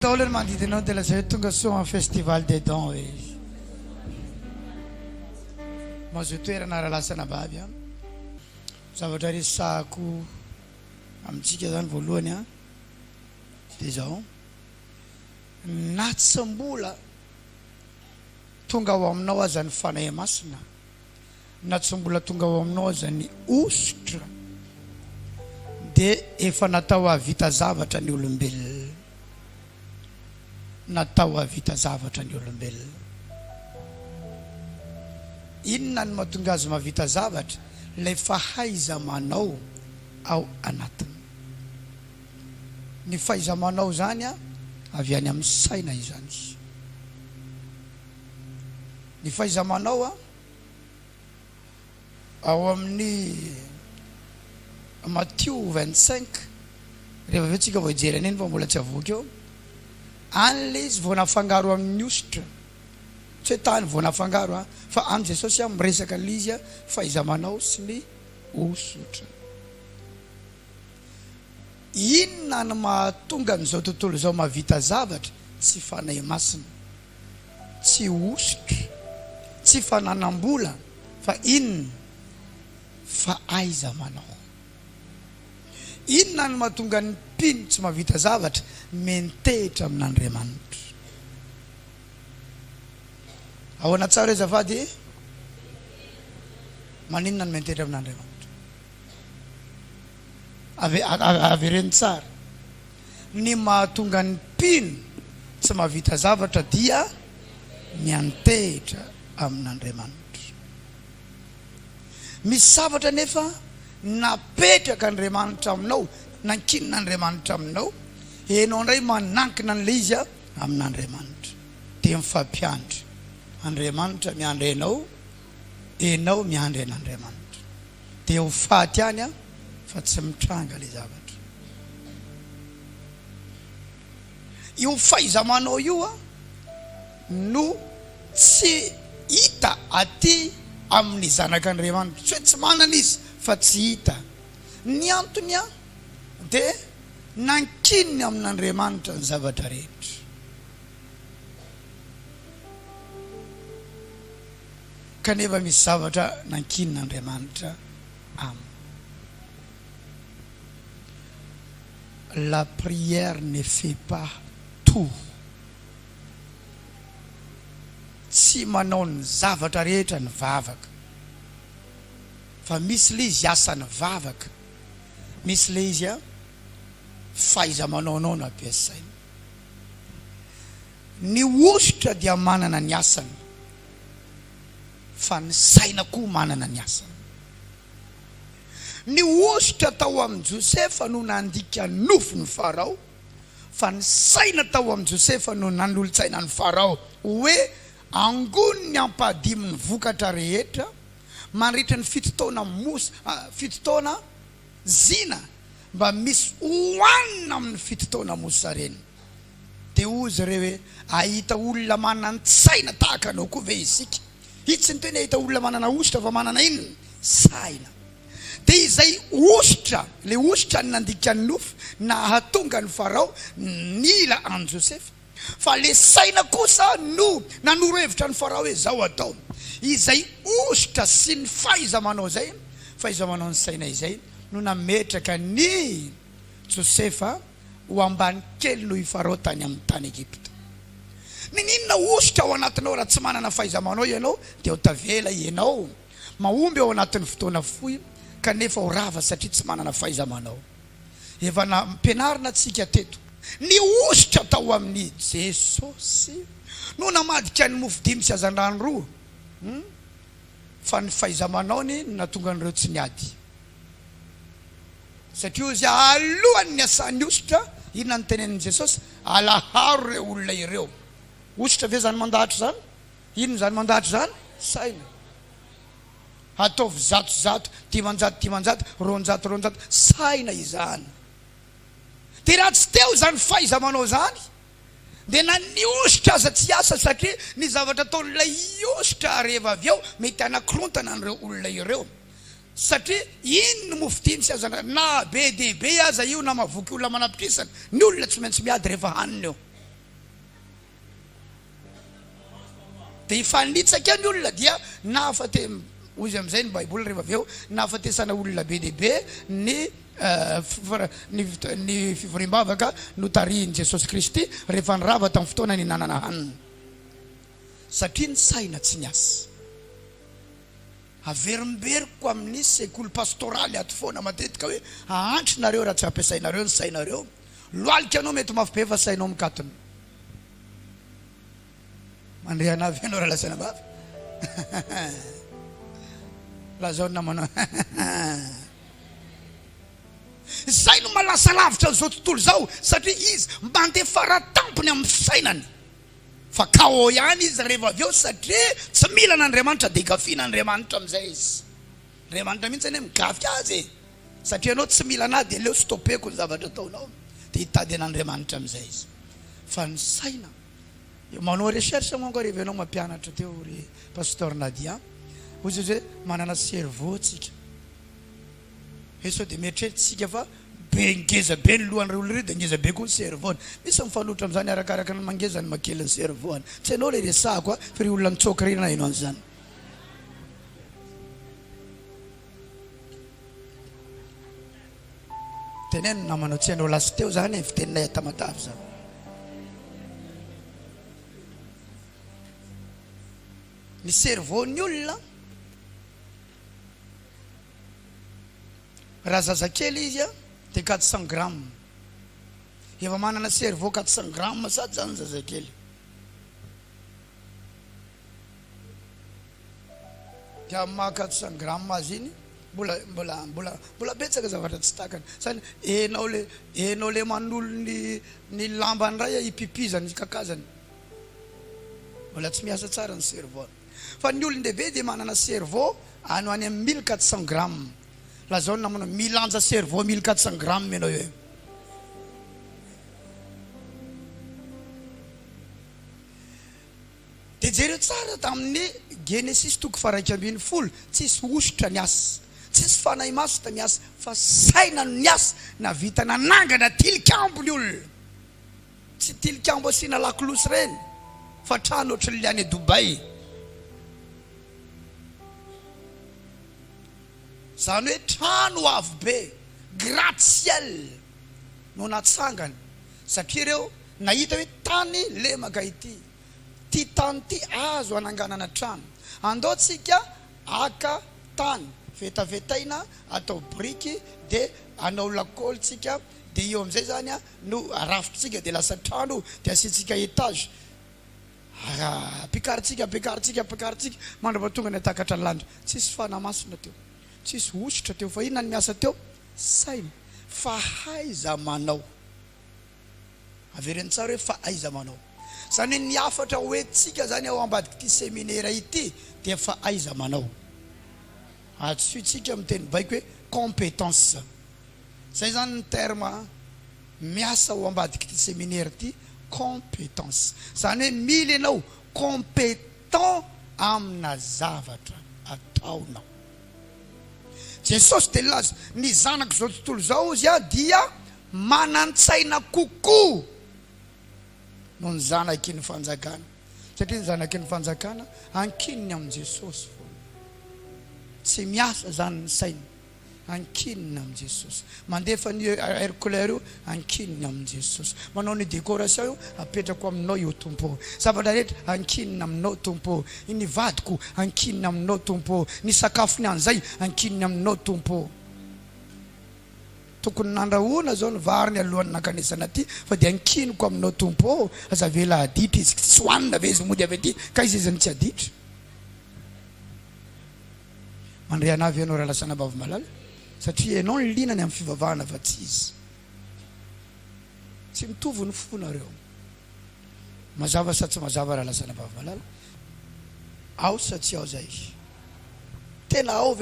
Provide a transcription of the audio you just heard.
daholo ny manodidinao dia lazay tonga soa amin'ny festival des dons hoe mazo toerana rahalasana vavy a zavatra resahako amintsika zany voalohany a dia zao na tsy mbola tonga ao aminao aza ny fanahy masina na tsy mbola tonga ao aminao aza ny ositra dia efa natao havita zavatra ny olombelona natao havita zavatra ny olombelona inona ny mahatonga azy mahavita zavatra ilay fahaiza manao ao anatiny ny fahaiza manao zany a avy any amin'ny saina izany ny fahaiza manao a ao amin'ny Matthieu 25 rehefa aveo tsika voajery aneny fa mbola tsy avoaka eo an'le izy vao nafangaro amin'ny ositra tsy hoe tany vao nafangaro a fa am Jesosy a miresaka an'le izy a fahaiza manao sy ny osotra inona ny mahatonga n'izao tontolo zao mahavita zavatra tsy fanahy masina tsy ositra tsy fananam-bola fa inona fa aiza manao inona ny mahatonga ny mpino tsy mahavita zavatra mentehitra amin'Andriamanitra ahoana tsara azafady maninona ny mentehitra amin'Andriamanitra avereny tsara ny mahatonga ny mpino tsy mahavita zavatra dia miantehitra amin'Andriamanitra misy zavatra nefa napetraka Andriamanitra aminao nankin'Andriamanitra aminao enao ndray manankina an'le izy a amin'Andriamanitra dia mifampiandry Andriamanitra miandry enao enao miandry an'Andriamanitra dia ho faty any a fa tsy mitranga le zavatra io fahaiza-manao io a no tsy hita aty amin'ny zanak'Andriamanitra tsy hoe tsy manana izy fa tsy hita ny antony a dia nankininy amin'Andriamanitra ny zavatra rehetra kanefa misy zavatra nankinin'Andriamanitra aminy la prière ne fait pas tout tsy manao ny zavatra rehetra ny vavaka fa misy le izy asa ny vavaka misy le izy a fahaiza manaonao no ampiasaina ny ositra dia manana ny asany fa ny saina koa manana ny asany ny ositra tao amin'ny Josefa no nandika nofo ny Farao fa ny saina tao amin'ny Josefa no nanolo-tsaina ny Farao hoe angony ny ampadimy ny vokatra rehetra mandritra ny fito taona zina mba misy hoanina amin'ny fito taona mosa reny dia ozy ireo hoe ahita olona manana ny saina tahaka anao koa ve isika hitsy ny teny ahita olona manana ositra fa manana inona saina dia izay ositra le ositra ny nandika ny nofo na hatonga ny Farao nila an Josefa fa le saina kosa no nanoro-hevitra ny Farao hoe zao atao izay ositra sy ny fahaiza manao zay fahaiza manao ny saina izay no nametraka ny Josefa ho ambany kely noho i Farao tany amin'ny tany Egypta ninona ositra ao anatinao raha tsy manana fahaiza manao ianao dia ho tavela ianao mahomby ao anatin'ny fotoana fohy kanefa ho rava satria tsy manana fahaiza manao efa nampianarina tsika teto ny ositra tao amin'ny Jesosy no namadika ny mofo dimy sy azan-drano roa fa ny fahaiza manaony natonga an'ireo tsy niady satria izy alohan'ny ny asan'ny ositra inona ny tenenin'i Jesosy alaharo ireo olona ireo ositra ve zany mandahatra zany inona zany mandahatra zany saina ataovy zato dimanjato roanjato saina izany dia raha tsy teo zany fahaiza manao zany dia na ny ositra aza tsy asa satria ny zavatra ataon'ilay ositra rehefa avy eo mety anakorontana an'ireo olona ireo satria ino no mofo dimy sy azana na be dehibe aza io na mahavoky olona manapitrisana ny olona tsy maintsy miady rehefa hanina eo dia ifanitsaka ny olona dia nafate ozy amin'izay ny baiboly rehefa avy eo nahafatesana olona be dehibe ny fivoriam-bavaka notarihin' Jesosy Kristy rehefa nirava tamin'ny fotoana ny nanana hanina satria ny saina tsy niasa averimberiko amin'ny sekoly pastoraly ato foana matetika hoe ahantrinareo raha tsy ampiasainareo ny sainareo loalika anao mety mafy be fa sainao mikatona mandre anavy ianao raha lasaina mafy lazao namanao zay no malasa lavitra n'izao tontolo zao satria izy mandeha faratampony amin'ny fisainany fa kao ihany izy rehefa avy eo satria tsy mila n'Andriamanitra dia gafiana Andriamanitra amin'izay izy Andriamanitra mihitsy ane migafy azy satria anao tsy mila anahy dia leo stopeko ny zavatra ataonao dia hitady an'Andriamanitra amin'izay izy fa ny saina manao recherche manko rehefa ianao mampianatra teo ry pasteur Nadia ozy izy hoe manana cerveau tsika eso dia mieritreritsika fa be ngeza be ny lohan'ireo olona ireo dia ngeza be koa ny cerveau misy mifanotra amin'izany arakaraka ny mangeza ny makely ny cerveau tsy hainao le resahako fa ry olona nitsoky rena hainao an'izany teneno namanao tsy hainao lasy teo zany e fiteninay atamatavy zany ny cerveau ny olona raha zazakely izy dia 400 grammes efa manana cerveau 400 grammes sady zany zazakely dia maha 400 grammes azy iny mbola betsaka zavatra tsy takany sany enao le manolo ny lambany ray ipipizany kakazany mbola tsy miasa tsara ny cerveau fa ny olon-dehibe dia manana cerveau ano any amin'ny 1400 grammes lazao namanao milanja cerveau 1400 grammes ianao eo dia jereo tsara tamin'ny Genesis 3:1 tsisy ositra ny asa tsisy fanahy maso ta miasa fa saina no niasa na vita nanangana tilikambo ny olona tsy tilikambo asiana lakolosy reny fa trano ohatran'ny liany Dubai zany hoe trano avo be gratte-ciel no natsangany satria ireo nahita hoe tany lemaka ity tany ty azo ananganana trano andaotsika aka tany vetavetaina atao briky dia anao lakolitsika dia eo amin'izay zany no arafotritsika dia lasa trano dia asitsika etage pikaritsika mandrapatonga ny atakatra ny landro tsisy fanamasina teo tsisy ositra teo fa inona ny miasa teo saina fahaiza manao avereny tsara hoe fahaiza manao zany hoe ny afatra hoentsika zany ao ambadiky ity séminaire ity dia fahaiza manao atsoitsika amin'ny teny baiko hoe compétence zay zany ny terme miasa ao ambadiky ity séminaire ity compétence zany hoe mila ianao compétent amina zavatra ataonao Jesosy dia laza ny zanako zao tontolo zao izy dia manan-tsaina kokoa no ny zanaky ny fanjakana satria ny zanaky ny fanjakana ankininy amin'i Jesosy foana tsy miasa zany ny saina ankininy amin'i Jesosy mandefa ny Herculaire io ankininy amin'i Jesosy manao ny décoration io apetrako aminao io tompo zavatra rehetra ankininy aminao tompo ny vadiko ankininy aminao tompo ny sakafo ny an'izay ankininy aminao tompo tokony nandrahoana zao ny variny alohan'ny nankanesana aty fa dia ankiniko aminao tompo aza vela aditra izy tsy hoanina ve izy mody avy aty ka izy izany tsy aditra mandre anavy ianao raha lasana bavy malala satria ianao ny linany amin'ny fivavahana fa tsy izy tsy mitovy ny fonareo mazava sa tsy mazava raha lasana bavy malala ao sa tsy ao zay tena ao